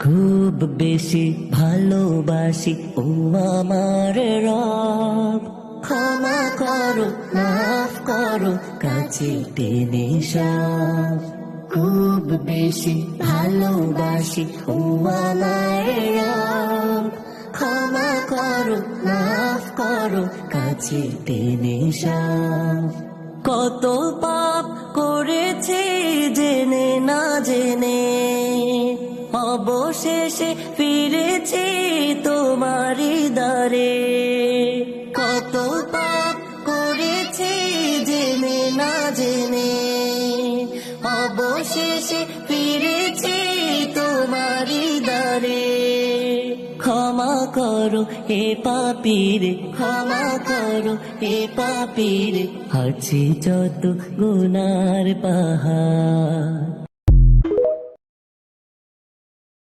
খুব বেশি ভালোবাসি ও আমার রব, ক্ষমা করো মাফ করো কাছে টেনে সব। খুব বেশি ভালোবাসি ও আমার রব, ক্ষমা করো মাফ করো কাছে টেনে সব। কত পাপ করেছি জেনে না জেনে, অবশেষে ফিরেছি তোমারই দ্বারে। কত পাপ করেছি জেনে না জেনে, অবশেষে ফিরেছি তোমারই দ্বারে। ক্ষমা করো হে পাপীর, ক্ষমা করো হে পাপীর, আছে যত গুনার পাহাড়।